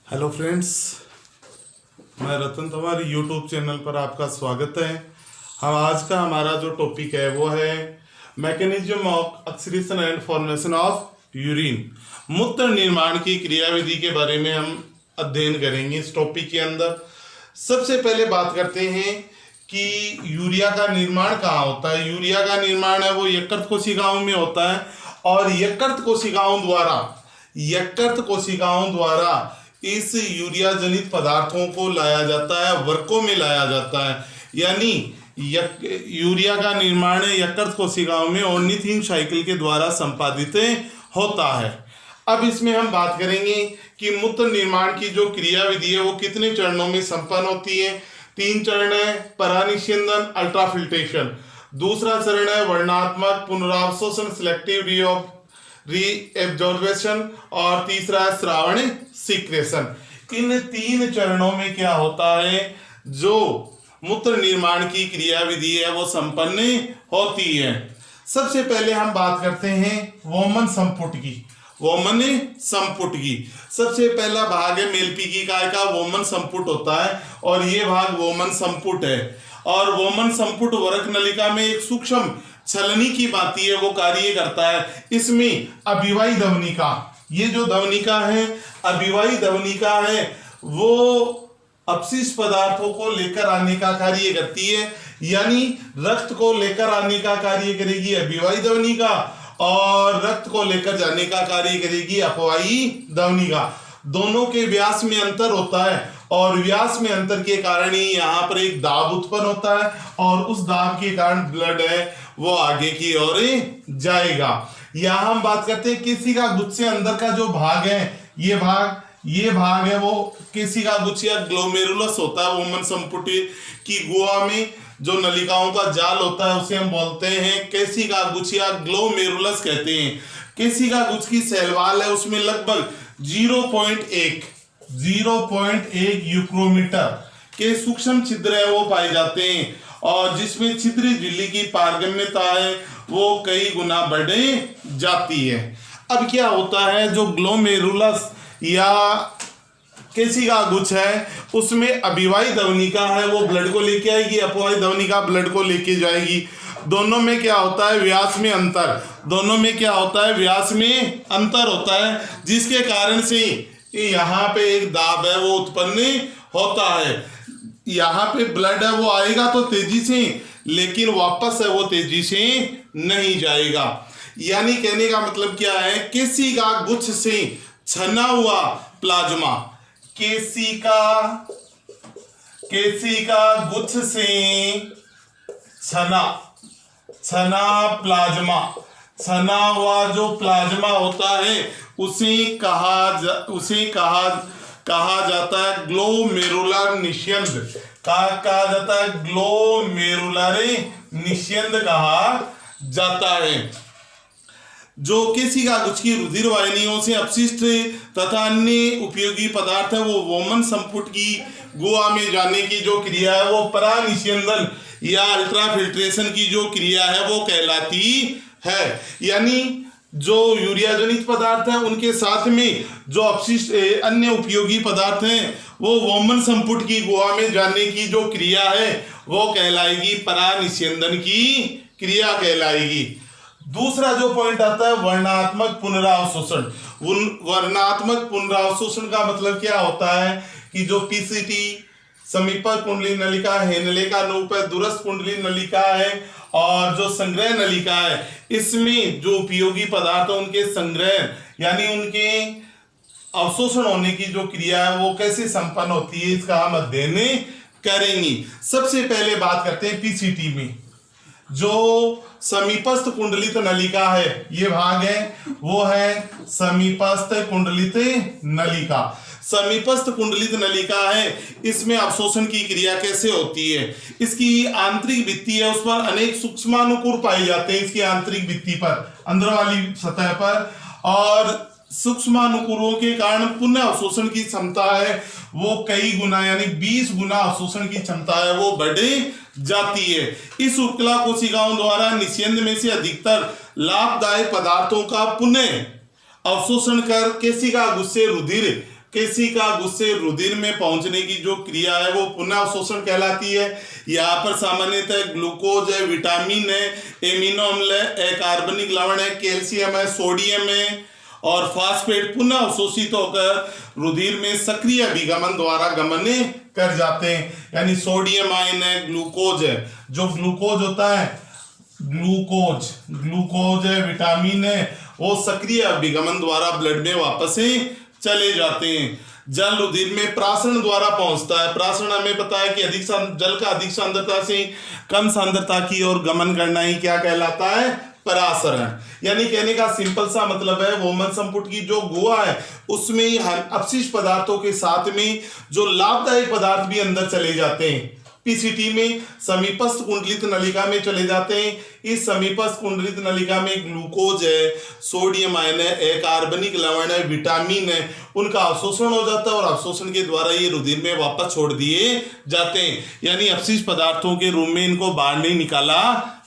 Hello friends, मैं रतन तुम्हारी YouTube channel पर आपका स्वागत है। हम आज का हमारा जो टॉपिक है वो है mechanism of excretion and formation of urine. मूत्र निर्माण की क्रियाविधि के बारे में हम अध्ययन करेंगे इस टॉपिक के अंदर। सबसे पहले बात करते हैं कि यूरिया का निर्माण कहाँ होता है। यूरिया का निर्माण है वो यकृत कोशिकाओं में होता है और यकृत कोशिकाओं द्वारा इस यूरिया जनित पदार्थों को लाया जाता है, वर्कों में लाया जाता है। यानी यूरिया का निर्माण यकृत कोशिकाओं में ऑर्निथिन साइकिल के द्वारा संपादित होता है। अब इसमें हम बात करेंगे कि मूत्र निर्माण की जो क्रियाविधि है वो कितने चरणों में संपन्न होती है। 3 चरण है, परानिस्यंदन, अल्ट्राफिल्ट्रेशन। दूसरा चरण है वर्णात्मक पुनरावशोषण, सिलेक्टिव रीएब्जॉर्बेशन, और तीसरा है श्रावण सीक्रेशन। इन 3 चरणों में क्या होता है, जो मूत्र निर्माण की क्रियाविधि है वो संपन्न होती है। सबसे पहले हम बात करते हैं वोमन संपुट की। सबसे पहला भाग है मेलपीकी काय का वोमन संपुट होता है और ये भाग वोमन संपुट है। और वोमन संपुट वरक नलिका में एक सूक्ष्म छलनी की भांति है वो कार्य करता है। इसमें अभिवाही धवनिका, ये जो धवनिका है अभिवाही धवनिका है वो अपशिष्ट पदार्थों को लेकर आने का कार्य करती है। यानी रक्त को लेकर आने का कार्य करेगी अभिवाही धवनिका और रक्त को लेकर जाने का कार्य करेगी अपवाही धवनिका। दोनों के व्यास में अंतर होता है और व्यास में अंतर के कारण ही यहाँ पर एक दाब उत्पन्न होता है और उस दाब के कारण ब्लड है वो आगे की ओर जाएगा। यहाँ हम बात करते हैं केशिका गुच्छ से अंदर का जो भाग है, ये भाग है वो केशिका गुच्छ या ग्लोमेरुलस होता है। वोमन संपुट की गुहा में जो नलिकाओं का जाल होता है उसे हम बोलते हैं केशिका गुच्छ या ग्लोमेरुलस कहते हैं। केशिका गुच्छ की सेलवाल है उसमें लगभग 0.1 यूक्रोमीटर के सूक्ष्म छिद्र है वो पाए जाते हैं और जिसमें छिद्र झिल्ली की पारगम्यता है वो कई गुना बढ़ जाती है। अब क्या होता है, जो ग्लोमेरुलस या केशिका गुच्छ है उसमें अभिवाही धवनिका है वो ब्लड को लेके आएगी, अपवाही धवनिका ब्लड को लेके जाएगी। दोनों में क्या होता है, व्यास में अंतर होता है जिसके कारण से यहाँ पे एक दाब है वो उत्पन्न होता है। यहाँ पे ब्लड है वो आएगा तो तेजी से, लेकिन वापस है वो तेजी से नहीं जाएगा। यानी कहने का मतलब क्या है, केशिका गुच्छ से छना हुआ प्लाज्मा, केशिका गुच्छ से छना हुआ जो प्लाज्मा होता है उसे कहा जाता है ग्लोमेरुलर निस्यंद। कहा जाता है ग्लोमेरुलर निस्यंद कहा जाता है। जो केशिका गुच्छ की रुधिर वाहिनियों से अपशिष्ट तथा अन्य उपयोगी पदार्थ है वो वोमन संपुट की गुहा में जाने की जो क्रिया है वो परानिस्यंदन या अल्ट्राफिल्ट्रेशन की जो क्रिया है वो कहलाती है। यानी जो यूरिया जनित पदार्थ है उनके साथ में जो अपशिष्ट अन्य उपयोगी पदार्थ हैं वो वोमन संपुट की गुहा में जाने की जो क्रिया है वो कहलाएगी परानिस्यंदन की क्रिया कहलाएगी। दूसरा जो पॉइंट आता है वर्णात्मक पुनरावशोषण। वर्णात्मक पुनरावशोषण का मतलब क्या होता है कि जो पीसीटी समीपस्थ कुंडली नलिका, हेनले का नूप है, दूरस्थ कुंडली नलिका है और जो संग्रह नलिका है, इसमें जो उपयोगी पदार्थ है उनके संग्रह यानी उनके अवशोषण होने की जो क्रिया है वो कैसे संपन्न होती है इसका हम अध्ययन करेंगे। सबसे पहले बात करते हैं पीसीटी में। जो समीपस्थ कुंडलित नलिका है, ये भाग है वो है समीपस्थ कुंडलित नलिका। समीपस्थ कुंडलित नलिका है, इसमें अवशोषण की क्रिया कैसे होती है, इसकी आंतरिक भित्ति है उस पर अनेक सूक्ष्माणुकुर पाए जाते हैं इसकी आंतरिक भित्ति पर, अंदर वाली सतह पर, और सूक्ष्माणुकुरों के कारण पुनः अवशोषण की क्षमता है वो कई गुना यानी 20 गुना अवशोषण की क्षमता है वो बढ़ जाती है। इस उपकला कोशिकाओं द्वारा निस्यंद में से अधिकतर लाभदायक पदार्थों का पुनः अवशोषण कर केशिका गुच्छ से रुधिर केशिका गुच्छ से रुधिर में पहुंचने की जो क्रिया है वो पुनः अवशोषण कहलाती है। यहाँ पर सामान्यतः ग्लूकोज है, विटामिन है, एमिनो अम्ल है, अकार्बनिक लवण है, कैल्शियम है, सोडियम है और फास्फेट पुनः अवशोषित होकर रुधिर में सक्रिय अभिगमन द्वारा गमन कर जाते हैं। यानी सोडियम आयन है, ग्लूकोज है, जो ग्लूकोज होता है, ग्लूकोज है, विटामिन है, वो सक्रिय अभिगमन द्वारा ब्लड में वापस चले जाते हैं। जल रुधिर में प्रासरण द्वारा पहुंचता है। प्रासरण हमें पता है कि जल का अधिक सांद्रता से कम सांद्रता की ओर गमन करना ही क्या कहलाता है, परासरण। यानी कहने का सिंपल सा मतलब है वोमन संपुट की जो गुहा है उसमें ही अपशिष्ट पदार्थों के साथ में जो लाभदायक पदार्थ भी अंदर चले जाते हैं। पीसीटी में समीपस्थ कुंडलित नलिका में चले जाते हैं। इस समीपस्थ कुंडलित नलिका में ग्लूकोज है, सोडियम आयन है, अकार्बनिक लवण है, विटामिन है, उनका अवशोषण हो जाता है और अवशोषण के द्वारा ये रुधिर में वापस छोड़ दिए जाते हैं। यानी अपशिष्ट पदार्थों के रूप में इनको बाहर नहीं निकाला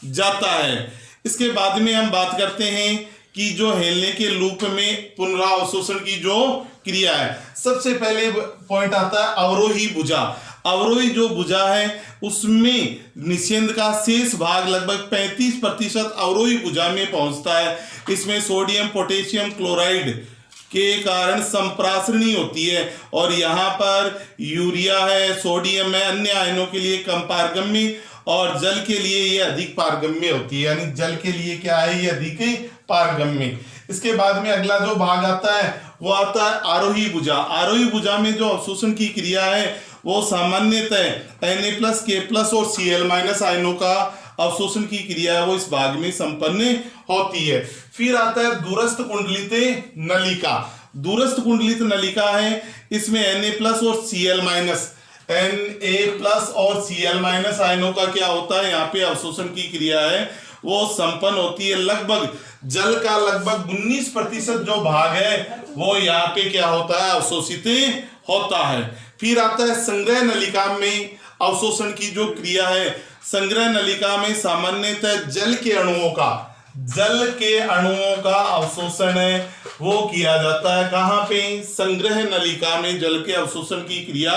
जाता है। इसके बाद में हम बात करते हैं कि जो हेलने के लूप में पुनरावशोषण की जो क्रिया है, सबसे पहले पॉइंट आता है अवरोही भुजा। अवरोही जो भुजा है उसमें निस्यंद का शेष भाग लगभग 35% अवरोही भुजा में पहुंचता है। इसमें सोडियम पोटेशियम क्लोराइड के कारण संप्रासरणी होती है और यहाँ पर यूरिया है, सोडियम है, अन्य आयनों के लिए कम पारगम्य और जल के लिए ये अधिक पारगम्य होती है। यानी जल के लिए क्या है, ये अधिक पारगम्य। इसके बाद में अगला जो भाग आता है वो आता है आरोही भुजा। आरोही भुजा में जो अवशोषण की क्रिया है वो सामान्यतः Na+, K+ और Cl- आयनों का अवशोषण की क्रिया है वो इस भाग में संपन्न होती है। फिर आता है दूरस्थ कुंडलित नलिका। दूरस्थ कुंडलित नलिका है, इसमें Na+ और Cl-, Na+ और Cl- आयनों का क्या होता है, यहाँ पे अवशोषण की क्रिया है वो संपन्न होती है। लगभग जल का लगभग 19% जो भाग है वो यहाँ पे क्या होता है, अवशोषित होता है। फिर आता है संग्रह नलिका में अवशोषण की जो क्रिया है। संग्रह नलिका में सामान्यतः जल के अणुओं का अवशोषण है वो किया जाता है। कहाँ पे, संग्रह नलिका में जल के अवशोषण की क्रिया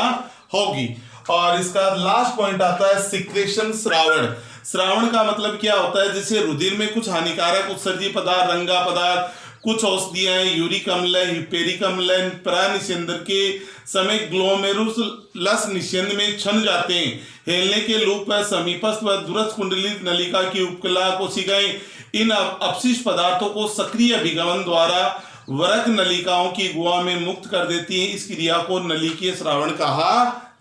होगी। और इसका लास्ट पॉइंट आता है सिक्रेशन, श्रावण। श्रावण का मतलब क्या होता है, जैसे रुधिर में कुछ हानिकारक उत्सर्जी पदार्थ, रंगा पदार्थ, कुछ औषधियां, यूरिक अम्ल, हिपेरिक अम्ल परानिस्यंदन के समय ग्लोमेरुलस निस्यंद में छन जाते हैं। हेलने के लूप पर समीपस्थ व दूरस्थ कुंडलित नलिका की उपकला कोशिकाएं इन अपशिष्ट पदार्थों को सक्रिय अभिगमन द्वारा वरक नलिकाओं की गुहा में मुक्त कर देती है। इस क्रिया को नलिकीय श्रावण कहा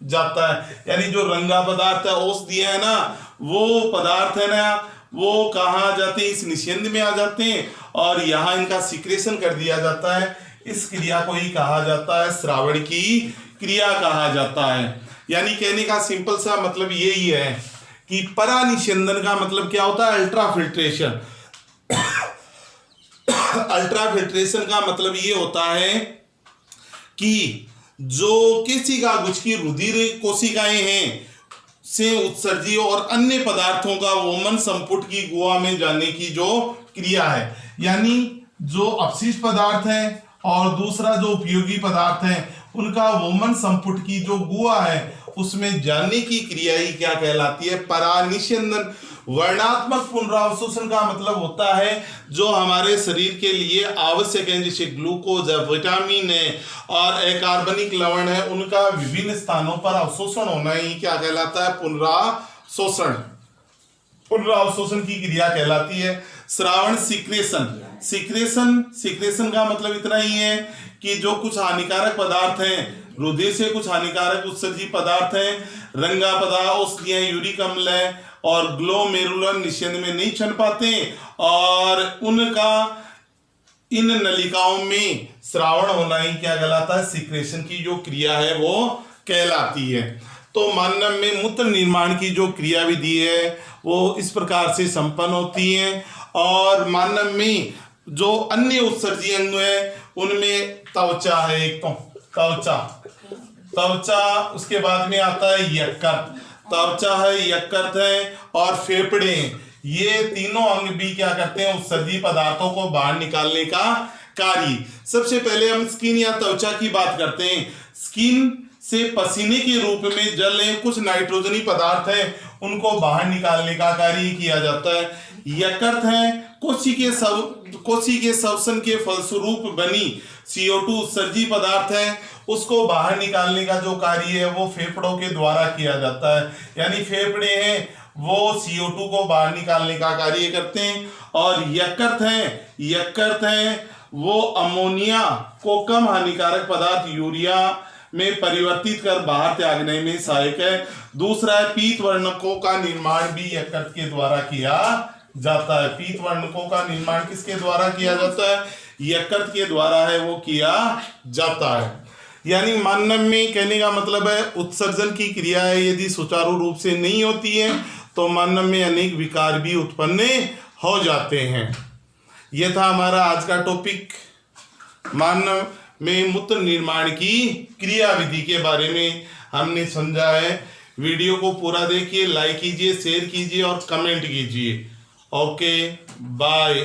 जाता है। यानी जो रंगा पदार्थ है, औषधियां है ना, वो पदार्थ है ना, वो कहाँ जाते हैं, इस निस्यंद में आ जाते हैं और यहाँ इनका सिक्रेशन कर दिया जाता है। इस क्रिया को ही कहा जाता है श्रावण की क्रिया कहा जाता है। यानी कहने का सिंपल सा मतलब यही है कि परानिस्यंदन का मतलब क्या होता है, अल्ट्राफिल्ट्रेशन। अल्ट्राफिल्ट्रेशन का मतलब ये होता है कि जो केशिका गुच्छ की रुधिर कोशिकाएं हैं से उत्सर्जी और अन्य पदार्थों का वोमन संपुट की गुहा में जाने की जो क्रिया है। यानी जो अपशिष्ट पदार्थ है और दूसरा जो उपयोगी पदार्थ है उनका वोमन संपुट की जो गुहा है उसमें जाने की क्रिया ही क्या कहलाती है, परानिस्यंदन। वर्णात्मक पुनरावशोषण का मतलब होता है जो हमारे शरीर के लिए आवश्यक है, जैसे ग्लूकोज है, विटामिन है और अकार्बनिक लवण है, उनका विभिन्न स्थानों पर अवशोषण होना ही क्या कहलाता है, पुनरावशोषण। पुनरावशोषण की क्रिया कहलाती है। श्रावण, सिक्रेशन का मतलब इतना ही है कि जो कुछ हानिकारक पदार्थ हैं, रुधिर से कुछ हानिकारक उत्सर्जी पदार्थ हैं, रंगा पदार्थ, औषधियां, यूरिक अम्ल है और ग्लोमेरुलर निस्यंद में नहीं छन पाते और उनका इन नलिकाओं में श्रावण होना ही क्या कहलाता है, सिक्रेशन की जो क्रिया है वो कहलाती है। तो मानव में मूत्र निर्माण की जो क्रिया विधि है वो इस प्रकार से संपन्न होती है। और मानव में जो अन्य उत्सर्जी अंग है उनमें त्वचा है, एक तो त्वचा, उसके बाद में आता है यकृत, त्वचा है, यकृत है और फेफड़े हैं। ये तीनों अंग भी क्या करते हैं, उत्सर्जी पदार्थों को बाहर निकालने का कार्य। सबसे पहले हम स्किन या त्वचा की बात करते हैं। स्किन से पसीने के रूप में जल एवं कुछ नाइट्रोजनी पदार्थ है उनको बाहर निकालने का कार्य किया जाता है। यकृत है कोशिकीय श्वसन के फलस्वरूप बनी CO2 उत्सर्जी पदार्थ है, उसको बाहर निकालने का जो कार्य है वो फेफड़ों के द्वारा किया जाता है। यानी फेफड़े हैं वो CO2 को बाहर निकालने का कार्य करते हैं। और यकृत है वो अमोनिया को कम हानिकारक पदार्थ यूरिया में परिवर्तित कर बाहर त्यागने में सहायक है। दूसरा है पीत वर्णकों का निर्माण भी यकृत के द्वारा किया जाता है। पीत वर्णकों का निर्माण किसके द्वारा किया जाता है? यकृत के द्वारा है वो किया जाता है। यानी मानव में कहने का मतलब है उत्सर्जन की क्रिया है यदि सुचारू रूप से नहीं होती है तो मानव में अनेक विकार भी उत्पन्न हो जाते हैं। यह था हमारा आज का टॉपिक, मानव में मूत्र निर्माण की क्रियाविधि के बारे में हमने समझा है। वीडियो को पूरा देखिए, लाइक कीजिए, शेयर कीजिए और कमेंट कीजिए। Okay, bye.